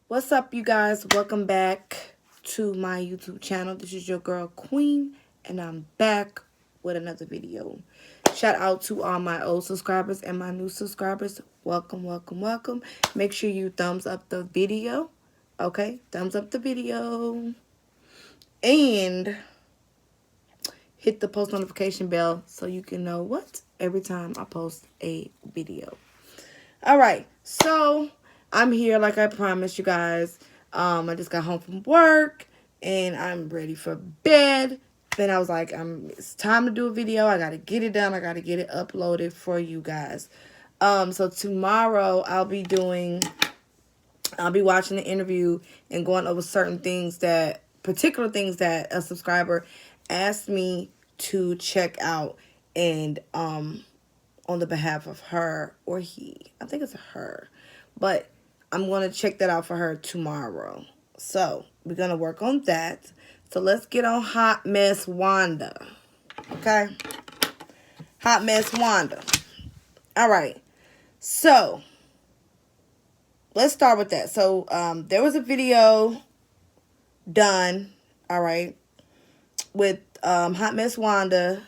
What's up, you guys? Welcome back to my YouTube channel. This is your girl Queen, and I'm back with another video. Shout out to all my old subscribers and my new subscribers. Welcome, welcome, welcome. Make sure you thumbs up the video. Okay, thumbs up the video. And hit the post notification bell so you can know what every time I post a video. All right, so I'm here like I promised you guys. I just got home from work and I'm ready for bed. Then I was like, it's time to do a video. I gotta get it done. I gotta get it uploaded for you guys. So tomorrow I'll be watching the interview and going over particular things that a subscriber asked me to check out, and on the behalf of her or he. I think it's a her. But I'm going to check that out for her tomorrow. So we're going to work on that. So let's get on Hot Mess Wanda. Okay? Hot Mess Wanda. All right. So let's start with that. So there was a video done, all right, with Hot Mess Wanda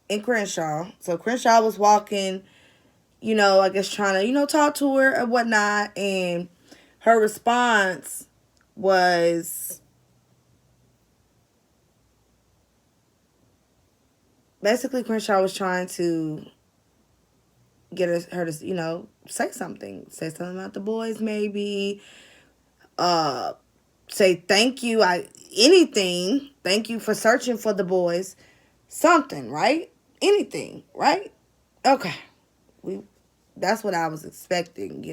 and Crenshaw. So Crenshaw was walking, I guess trying to, talk to her or whatnot. And her response was basically Crenshaw was trying to get her to, say something. Say something about the boys maybe. Say thank you. Anything. Thank you for searching for the boys. Something, right? Anything, right? Okay. That's what I was expecting,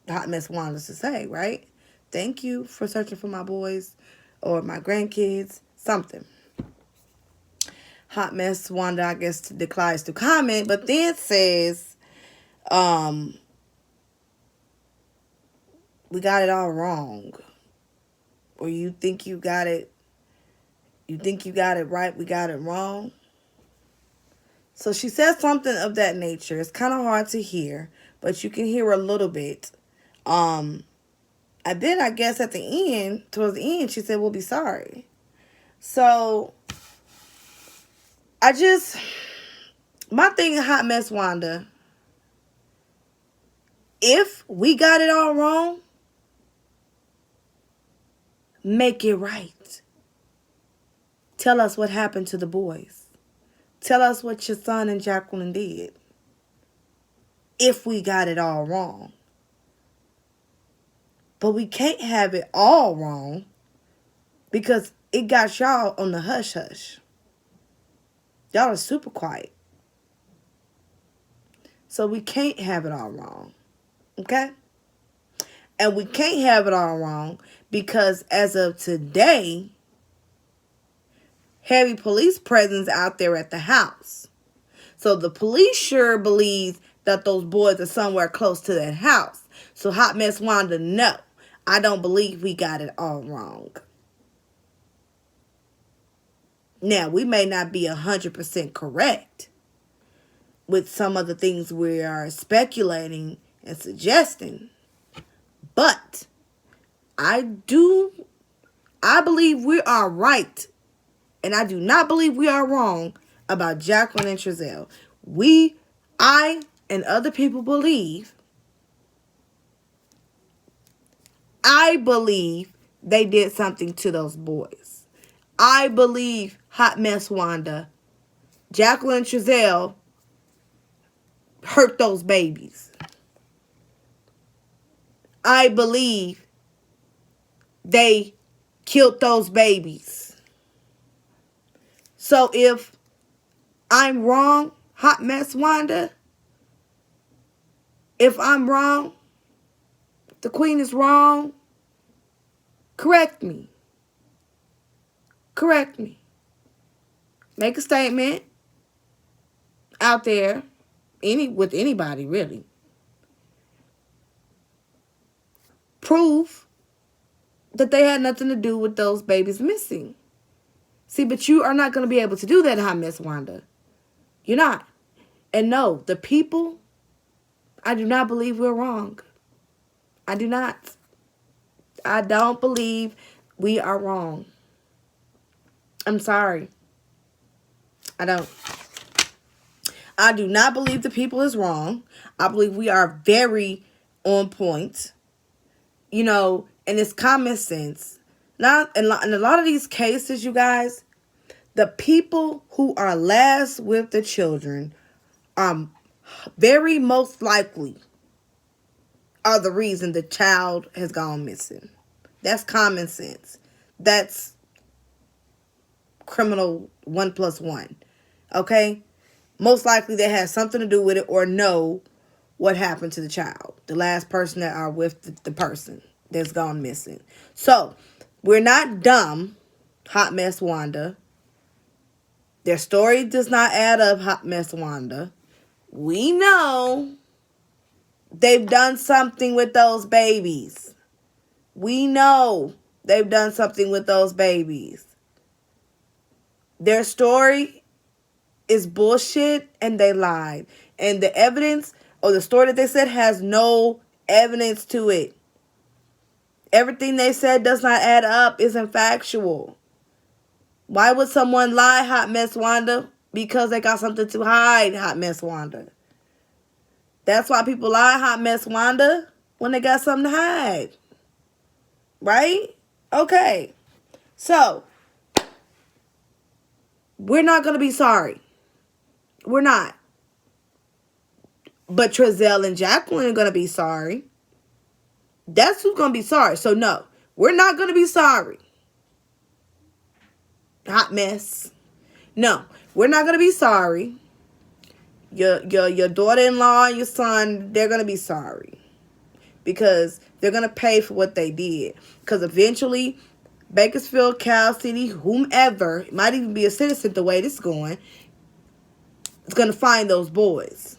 Hot Mess Wanda to say, right? Thank you for searching for my boys or my grandkids, something. Hot Mess Wanda, I guess, declines to comment, but then says, we got it all wrong. Or you think you got it right, we got it wrong. So she says something of that nature. It's kind of hard to hear, but you can hear a little bit. And then I guess towards the end, she said, we'll be sorry. So my thing is Hot Mess Wanda, if we got it all wrong, make it right. Tell us what happened to the boys. Tell us what your son and Jacqueline did. If we got it all wrong. But we can't have it all wrong because it got y'all on the hush-hush. Y'all are super quiet. So we can't have it all wrong. Okay? And we can't have it all wrong because as of today, heavy police presence out there at the house. So the police sure believes that those boys are somewhere close to that house. So Hot Mess Wanda, no, I don't believe we got it all wrong. Now, we may not be 100% correct with some of the things we are speculating and suggesting, but I believe we are right. And I do not believe we are wrong about Jacqueline and Trezell. I and other people believe, I believe they did something to those boys. I believe Hot Mess Wanda, Jacqueline and Trezell hurt those babies. I believe they killed those babies. So if I'm wrong, Hot Mess Wanda, if I'm wrong, the Queen is wrong, correct me. Correct me. Make a statement out there, with anybody really. Prove that they had nothing to do with those babies missing. See, but you are not going to be able to do that, Hot Mess Wanda. You're not. And no, the people, I do not believe we're wrong. I do not. I don't believe we are wrong. I'm sorry. I don't. I do not believe the people is wrong. I believe we are very on point. You know, and it's common sense. Not in a lot of these cases, you guys, the people who are last with the children are very most likely are the reason the child has gone missing. That's common sense. That's criminal 1+1. Okay? Most likely they have something to do with it or know what happened to the child. The last person that are with the person that's gone missing. So, we're not dumb, Hot Mess Wanda. Their story does not add up, Hot Mess Wanda. We know they've done something with those babies. We know they've done something with those babies. Their story is bullshit and they lied. And the evidence or the story that they said has no evidence to it. Everything they said does not add up, isn't factual. Why would someone lie, Hot Mess Wanda? Because they got something to hide, Hot Mess Wanda. That's why people lie, Hot Mess Wanda, when they got something to hide. Right? Okay. So, we're not going to be sorry. We're not. But Trezell and Jacqueline are going to be sorry. That's who's going to be sorry. So, no, we're not going to be sorry. Hot mess. No, we're not going to be sorry. Your daughter-in-law and your son, they're going to be sorry. Because they're going to pay for what they did. Because eventually, Bakersfield, Cal City, whomever, it might even be a citizen the way this is going, is going to find those boys.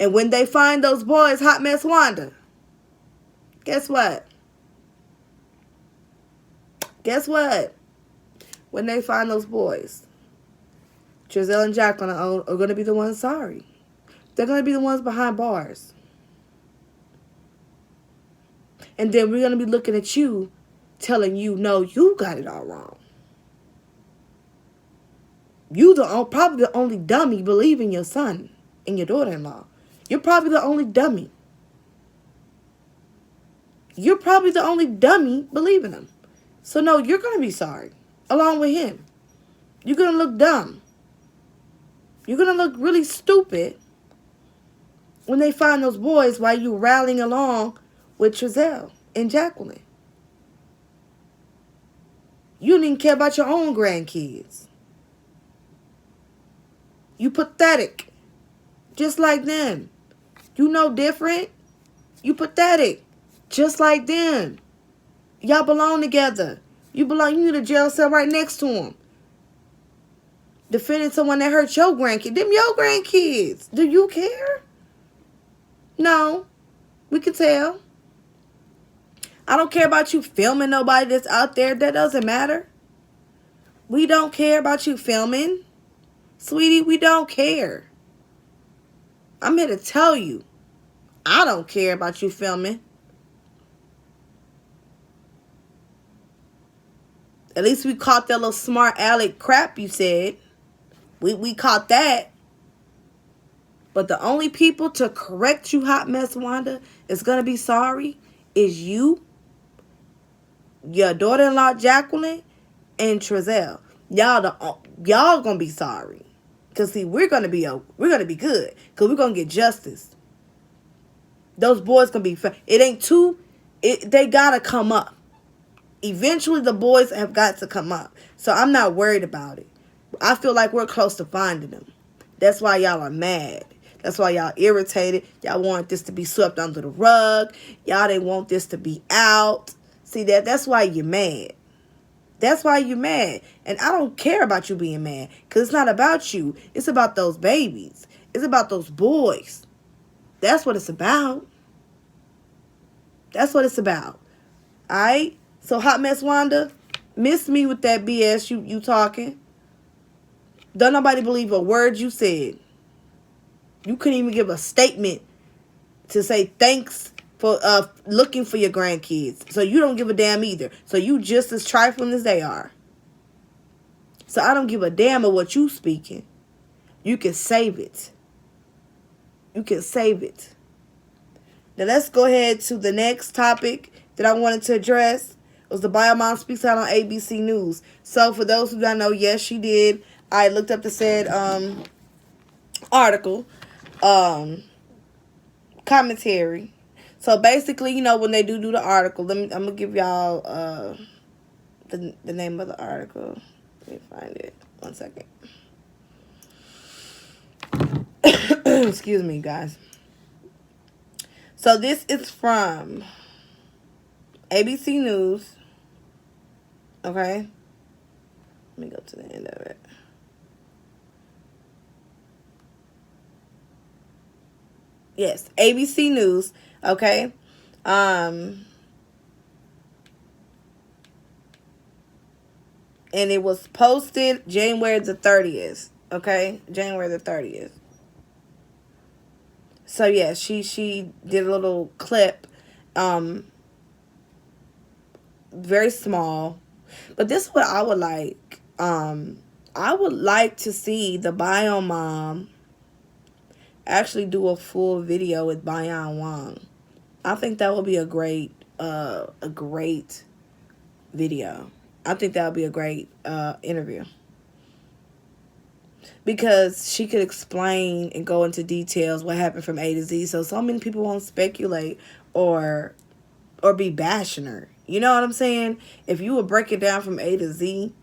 And when they find those boys, Hot Mess Wanda, guess what? Guess what? When they find those boys, Trezell and Jacqueline are going to be the ones sorry. They're going to be the ones behind bars. And then we're going to be looking at you, telling you, no, you got it all wrong. You probably the only dummy believing your son and your daughter-in-law. You're probably the only dummy. You're probably the only dummy believing him. So no, you're going to be sorry. Along with him. You're going to look dumb. You're going to look really stupid when they find those boys while you rallying along with Trezell and Jacqueline. You don't even care about your own grandkids. You pathetic. Just like them. You know different. You pathetic. Just like them. Y'all belong together. You need a jail cell right next to them. Defending someone that hurt your grandkids. Them your grandkids. Do you care? No. We can tell. I don't care about you filming nobody that's out there. That doesn't matter. We don't care about you filming. Sweetie, we don't care. I'm here to tell you. I don't care about you filming. At least we caught that little smart aleck crap you said. We caught that. But the only people to correct you, Hot Mess Wanda, is going to be sorry is you, your daughter-in-law Jacqueline, and Trezell. Y'all going to be sorry. Because see, we're going to be good. Because we're going to get justice. Those boys going to be, it ain't they got to come up. Eventually, the boys have got to come up. So I'm not worried about it. I feel like we're close to finding them. That's why y'all are mad. That's why y'all irritated. Y'all want this to be swept under the rug. Y'all didn't want this to be out. See, that's why you're mad. That's why you're mad. And I don't care about you being mad. Because it's not about you. It's about those babies. It's about those boys. That's what it's about. That's what it's about. Alright? So, Hot Mess Wanda, miss me with that BS you talking. Don't nobody believe a word you said. You couldn't even give a statement to say thanks for looking for your grandkids. So you don't give a damn either. So you just as trifling as they are. So I don't give a damn of what you speaking. You can save it. You can save it. Now let's go ahead to the next topic that I wanted to address. It was the bio mom speaks out on ABC News. So for those who don't know, yes, she did. I looked up the said article, commentary. So basically, you know, when they do the article, I'm gonna give y'all the name of the article. Let me find it. 1 second. Excuse me, guys. So this is from ABC News. Okay. Let me go to the end of it. Yes, ABC News. Okay. And it was posted January the 30th. Okay, January the 30th. So yeah, she did a little clip, very small, but this is what I would like. I would like to see the bio mom actually do a full video with Bayan Wang. I think that would be a great video. I think that would be a great interview. Because she could explain and go into details what happened from A to Z. So many people won't speculate or be bashing her. You know what I'm saying? If you would break it down from A to Z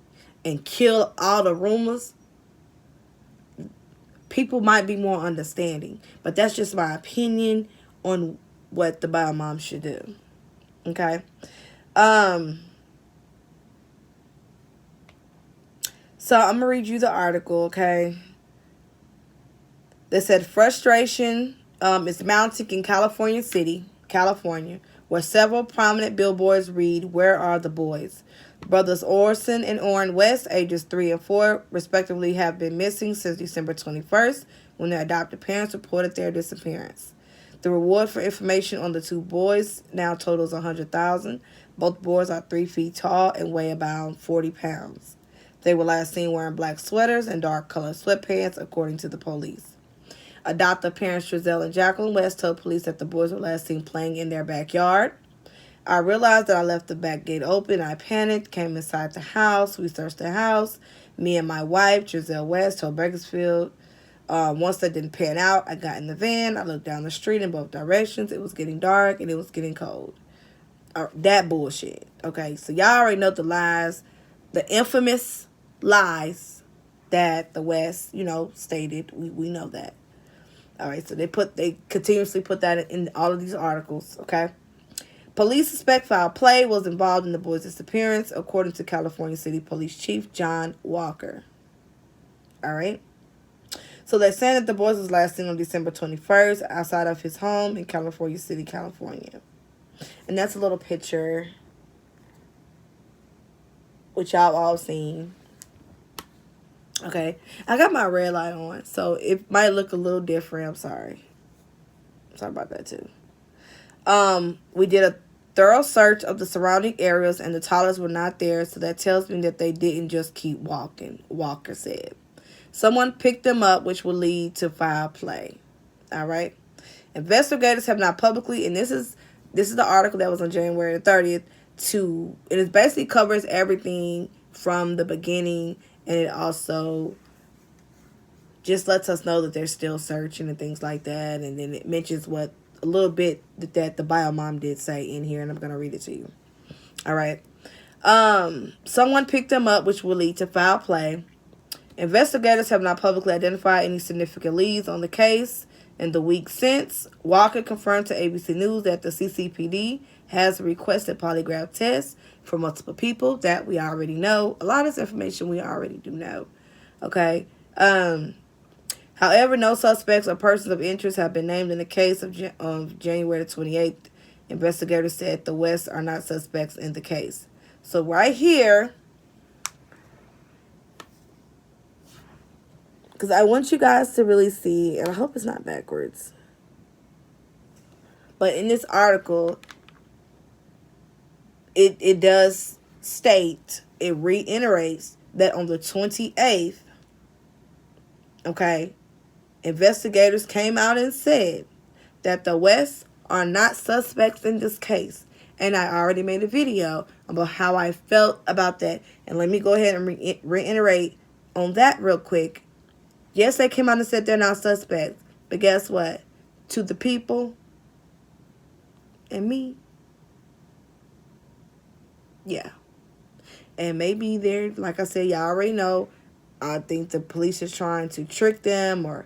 and kill all the rumors, people might be more understanding. But that's just my opinion on what the bio mom should do. Okay? So I'm going to read you the article, okay? They said frustration is mounting in California City, California, where several prominent billboards read, "Where are the boys?" Brothers Orson and Orrin West, ages 3 and 4, respectively, have been missing since December 21st, when their adopted parents reported their disappearance. The reward for information on the two boys now totals $100,000. Both boys are 3 feet tall and weigh about 40 pounds. They were last seen wearing black sweaters and dark-colored sweatpants, according to the police. Adoptive parents Giselle and Jacqueline West told police that the boys were last seen playing in their backyard. "I realized that I left the back gate open. I panicked, came inside the house. We searched the house. Me and my wife, Giselle West, told Bakersfield. Once that didn't pan out, I got in the van. I looked down the street in both directions. It was getting dark and it was getting cold." That bullshit. Okay, so y'all already know the lies, the infamous lies that the West, stated. We know that. All right, so they continuously put that in all of these articles, okay? Police suspect foul play was involved in the boys' disappearance, according to California City Police Chief John Walker. All right? So they're saying that the boys was last seen on December 21st outside of his home in California City, California. And that's a little picture, which y'all all seen. Okay, I got my red light on, so it might look a little different. I'm sorry. Sorry about that too. We did a thorough search of the surrounding areas, and the toddlers were not there, so that tells me that they didn't just keep walking, Walker said. Someone picked them up, which will lead to foul play. All right. Investigators have not publicly, and this is the article that was on January the 30th, it basically covers everything from the beginning. And it also just lets us know that they're still searching and things like that. And then it mentions a little bit that the bio mom did say in here. And I'm going to read it to you. All right. Someone picked them up, which will lead to foul play. Investigators have not publicly identified any significant leads on the case. In the week since, Walker confirmed to ABC News that the CCPD has requested polygraph tests for multiple people. That we already know. A lot of this information we already do know. Okay. However, no suspects or persons of interest have been named in the case of January 28th. Investigators said the West are not suspects in the case. So right here, because I want you guys to really see, and I hope it's not backwards. But in this article, it does state, it reiterates that on the 28th, okay, investigators came out and said that the West are not suspects in this case. And I already made a video about how I felt about that. And let me go ahead and reiterate on that real quick. Yes, they came out and said they're not suspects. But guess what? To the people and me, yeah. And maybe they're, like I said, y'all already know, I think the police is trying to trick them or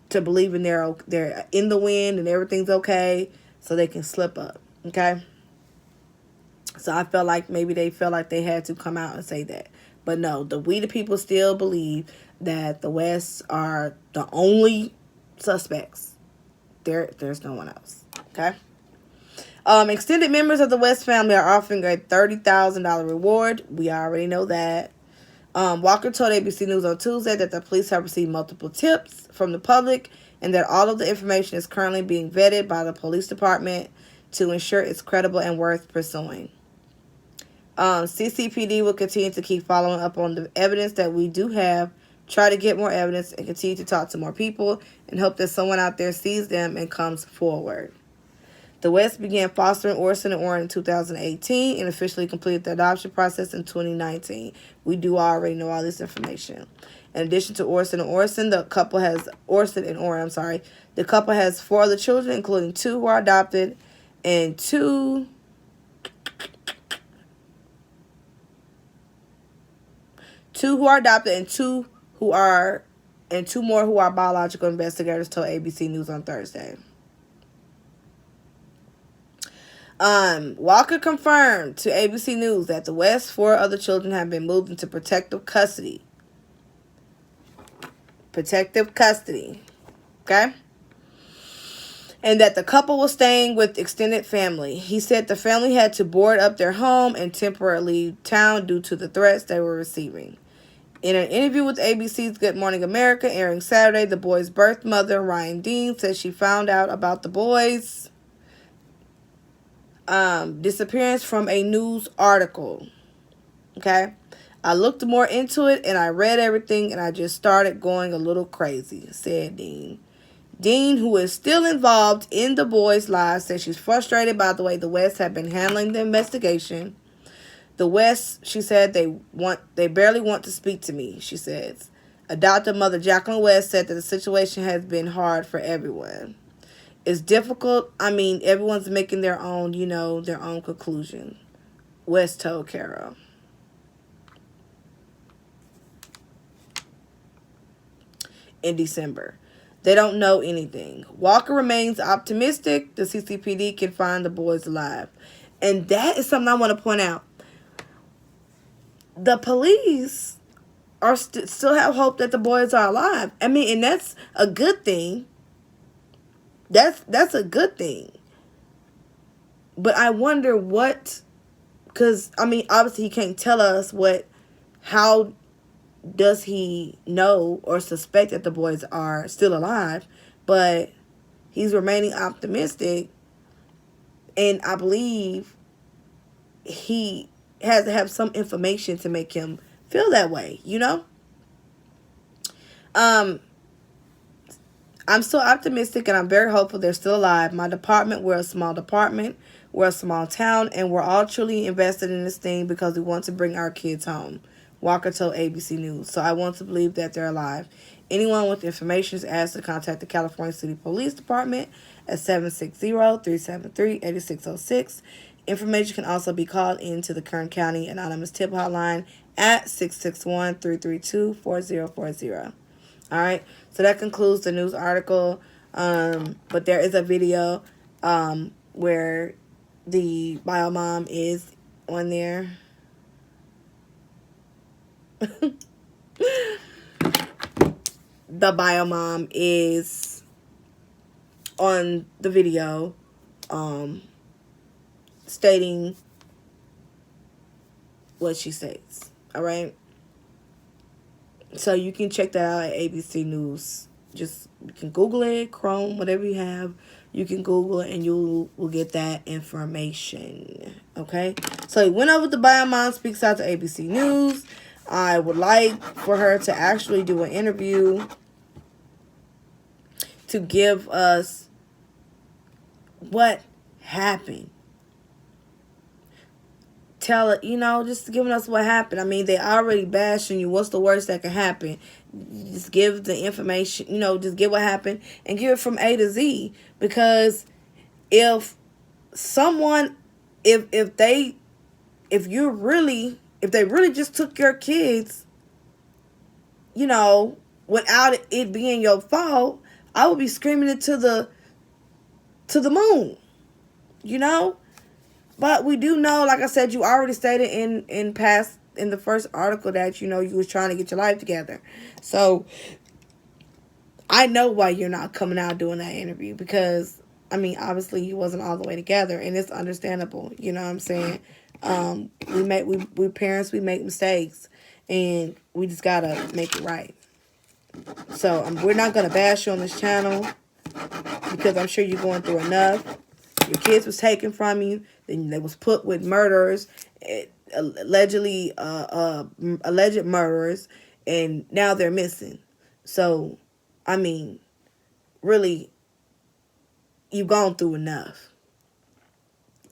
to believe in they're in the wind and everything's okay so they can slip up, okay? So I felt like maybe they felt like they had to come out and say that. But no, we the people still believe that the West are the only suspects. There's no one else, okay? Extended members of the West family are offering a $30,000 reward. We already know that. Walker told ABC News on Tuesday that the police have received multiple tips from the public and that all of the information is currently being vetted by the police department to ensure it's credible and worth pursuing. CCPD will continue to keep following up on the evidence that we do have, try to get more evidence, and continue to talk to more people and hope that someone out there sees them and comes forward. The West began fostering Orson and Orrin in 2018 and officially completed the adoption process in 2019. We do already know all this information. In addition to Orson and Orrin, the couple has 4 other children, including 2 who are adopted and 2 who are adopted and 2 more who are biological, investigators told ABC News on Thursday. Walker confirmed to ABC News that the West's 4 other children have been moved into protective custody. Okay? And that the couple was staying with extended family. He said the family had to board up their home and temporarily leave town due to the threats they were receiving. In an interview with ABC's Good Morning America airing Saturday, the boy's birth mother, Ryan Dean, said she found out about the boys' disappearance from a news article. Okay? I looked more into it and I read everything and I just started going a little crazy, said Dean. Dean, who is still involved in the boys' lives, said she's frustrated by the way the West have been handling the investigation. The West, she said, they barely want to speak to me, she says. Adoptive mother Jacqueline West said that the situation has been hard for everyone. It's difficult. I mean, everyone's making their own, their own conclusion, West told Carol. In December. They don't know anything. Walker remains optimistic the CCPD can find the boys alive. And that is something I want to point out. The police are still have hope that the boys are alive. I mean, and that's a good thing. That's a good thing. But I wonder because, I mean, obviously he can't tell us how does he know or suspect that the boys are still alive, but he's remaining optimistic, and I believe he has to have some information to make him feel that way, I'm still optimistic and I'm very hopeful they're still alive. My department, we're a small department, we're a small town, and we're all truly invested in this thing because we want to bring our kids home, Walker told ABC News. So I want to believe that they're alive. Anyone with information is asked to contact the California City Police Department at 760-373-8606. Information can also be called into the Kern County Anonymous Tip Hotline at 661-332-4040. All right, so that concludes the news article. But there is a video where the bio mom is on there. The bio mom is on the video stating what she states. All right. So you can check that out at ABC News Just, you can Google it, Chrome, whatever you have. You can Google it and you will get that information. Okay? So he went over to Bio Mom Speaks Out to ABC News. I would like for her to actually do an interview to give us what happened. Tell it, just giving us what happened. I mean, they already bashing you. What's the worst that can happen? Just give the information, just give what happened and give it from A to Z. Because if someone, if they really just took your kids, without it being your fault, I would be screaming it to the moon, But we do know, like I said, you already stated in the first article that you was trying to get your life together. So I know why you're not coming out doing that interview, because I mean, obviously you wasn't all the way together, and it's understandable. You know what I'm saying? We parents, we make mistakes, and we just gotta make it right. So we're not gonna bash you on this channel, because I'm sure you're going through enough. Your kids was taken from you, then they was put with murderers, allegedly alleged murderers, and now they're missing. So, I mean, really, you've gone through enough.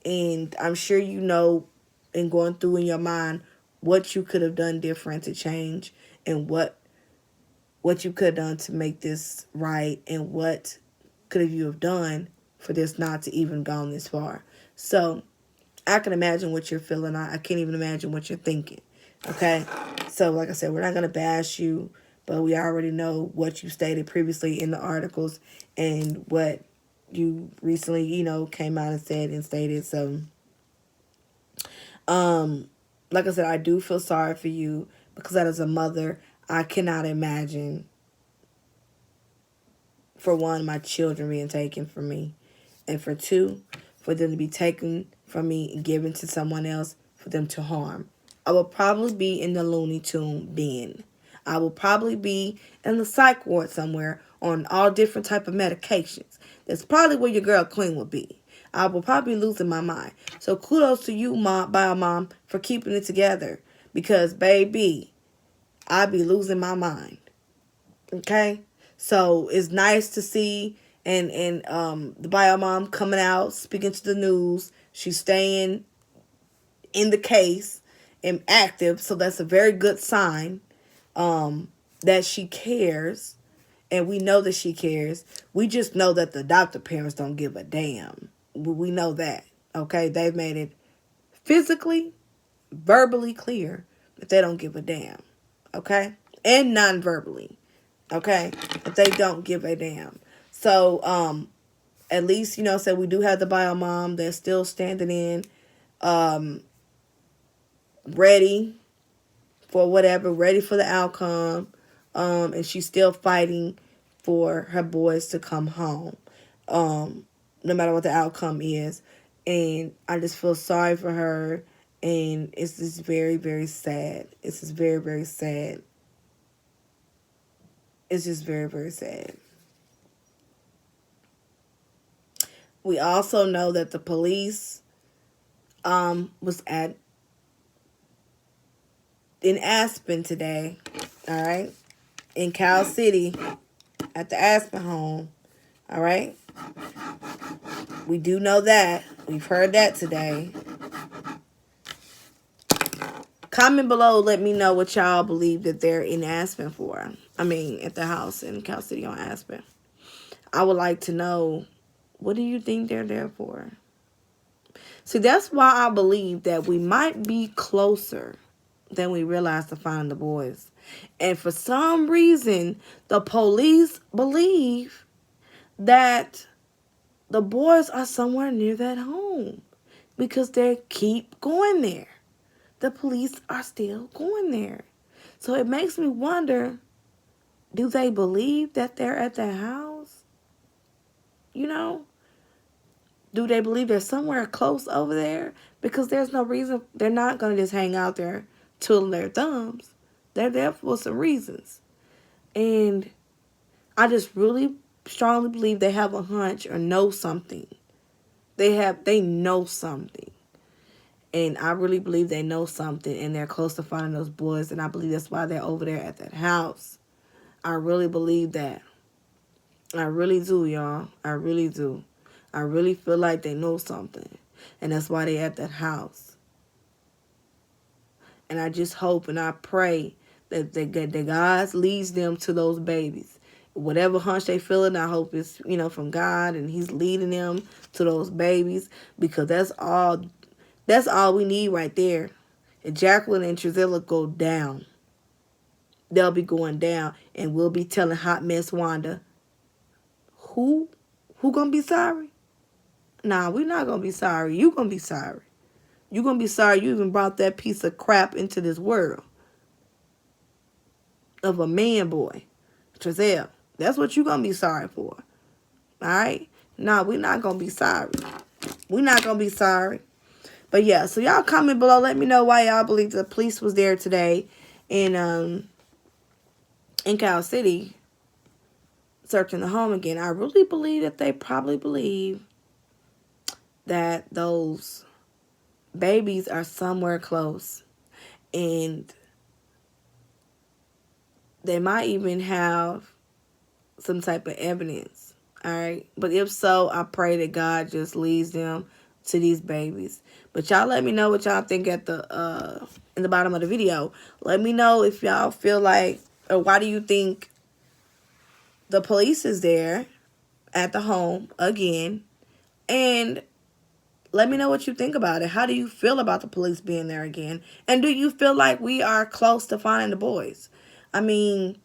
And I'm sure and going through in your mind what you could have done different to change, and what you could have done to make this right, and what could you have done for this not to even gone this far. So I can imagine what you're feeling. I can't even imagine what you're thinking. Okay? So like I said, we're not going to bash you, but we already know what you stated previously in the articles and what you recently, came out and said and stated. So, like I said, I do feel sorry for you, because that as a mother, I cannot imagine, for one, my children being taken from me. And for two, for them to be taken from me and given to someone else for them to harm. I will probably be in the Looney Tune bin. I will probably be in the psych ward somewhere on all different type of medications. That's probably where your girl Queen will be. I will probably be losing my mind. So kudos to you, Bio Mom, for keeping it together. Because, baby, I be losing my mind. Okay? So it's nice to see and the Bio Mom coming out, speaking to the news. She's staying in the case and active, so that's a very good sign that she cares, and we know that she cares. We just know that the adoptive parents don't give a damn. We know that, okay? They've made it physically, verbally clear that they don't give a damn, okay? And non-verbally, okay? That they don't give a damn. So, at least, so we do have the Bio Mom that's still standing in, ready for whatever, ready for the outcome, and she's still fighting for her boys to come home, no matter what the outcome is. And I just feel sorry for her, and it's just very, very sad. It's just very, very sad. It's just very, very sad. We also know that the police was in Aspen today, all right? In Cal City, at the Aspen home, all right? We do know that. We've heard that today. Comment below, let me know what y'all believe that they're in Aspen for. I mean, at the house in Cal City on Aspen. I would like to know, what do you think they're there for? See, that's why I believe that we might be closer than we realize to find the boys. And for some reason, the police believe that the boys are somewhere near that home, because they keep going there. The police are still going there. So it makes me wonder, do they believe that they're at the house? Do they believe they're somewhere close over there? Because there's no reason. They're not going to just hang out there twiddling their thumbs. They're there for some reasons. And I just really strongly believe they have a hunch or know something. They know something. And I really believe they know something and they're close to finding those boys. And I believe that's why they're over there at that house. I really believe that. I really do, y'all. I really do. I really feel like they know something. And that's why they're at that house. And I just hope and I pray that God leads them to those babies. Whatever hunch they feeling, I hope it's, from God, and He's leading them to those babies, because that's all we need right there. If Jacqueline and Trizilla go down, they'll be going down, and we'll be telling Hot Mess Wanda, who gonna be sorry? Nah, we're not gonna be sorry. You gonna be sorry. You gonna be sorry you even brought that piece of crap into this world of a man boy, Trizelle. That's what you gonna be sorry for. All right? Nah, we're not gonna be sorry. We're not gonna be sorry. But yeah, so y'all comment below. Let me know why y'all believe the police was there today in Cal City searching the home again. I really believe that they probably believe that those babies are somewhere close. And they might even have some type of evidence. All right. But if so, I pray that God just leads them to these babies. But y'all let me know what y'all think at the in the bottom of the video. Let me know if y'all feel like, or why do you think the police is there at the home again? And let me know what you think about it. How do you feel about the police being there again? And do you feel like we are close to finding the boys? I mean,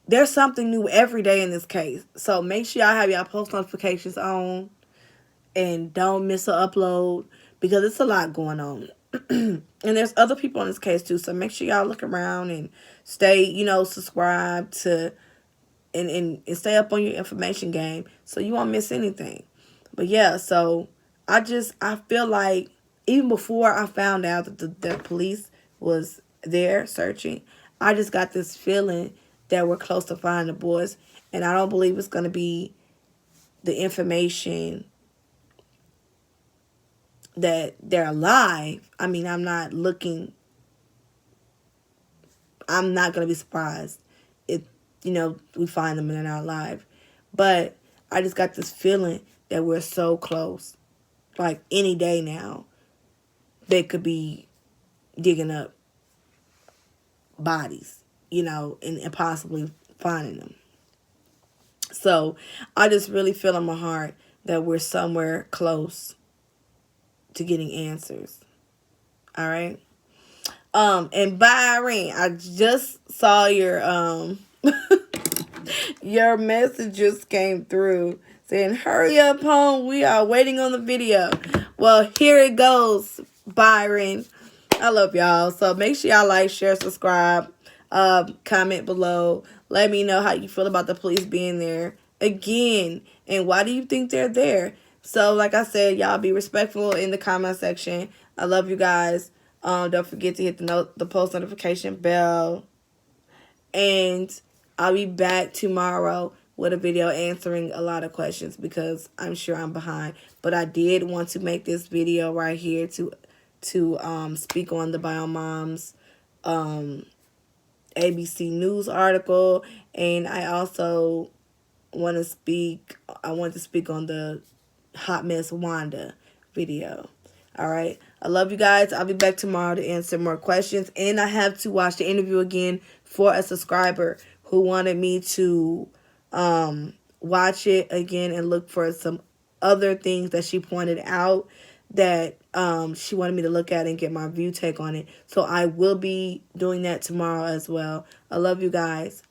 there's something new every day in this case. So make sure y'all have y'all post notifications on and don't miss an upload, because it's a lot going on. And there's other people in this case too. So make sure y'all look around and stay, subscribed to and stay up on your information game so you won't miss anything. But yeah, so I feel like even before I found out that the police was there searching, I just got this feeling that we're close to finding the boys. And I don't believe it's going to be the information that they're alive. I mean, I'm not going to be surprised if, we find them and they're not alive. But I just got this feeling that we're so close. Like any day now, they could be digging up bodies, and possibly finding them. So I just really feel in my heart that we're somewhere close to getting answers. All right. And Byron, I just saw your your message just came through saying, hurry up home, we are waiting on the video. Well, here it goes, Byron. I love y'all. So make sure y'all like, share, subscribe, comment below. Let me know how you feel about the police being there again, and why do you think they're there. So like I said, y'all be respectful in the comment section. I love you guys. Don't forget to hit the post notification bell. And I'll be back tomorrow with a video answering a lot of questions, because I'm sure I'm behind. But I did want to make this video right here to speak on the Bio Moms ABC News article. And I also want to speak on the Hot Mess Wanda video. All right. I love you guys. I'll be back tomorrow to answer more questions. And I have to watch the interview again for a subscriber who wanted me to watch it again and look for some other things that she pointed out that she wanted me to look at and get my view take on it. So I will be doing that tomorrow as well. I love you guys.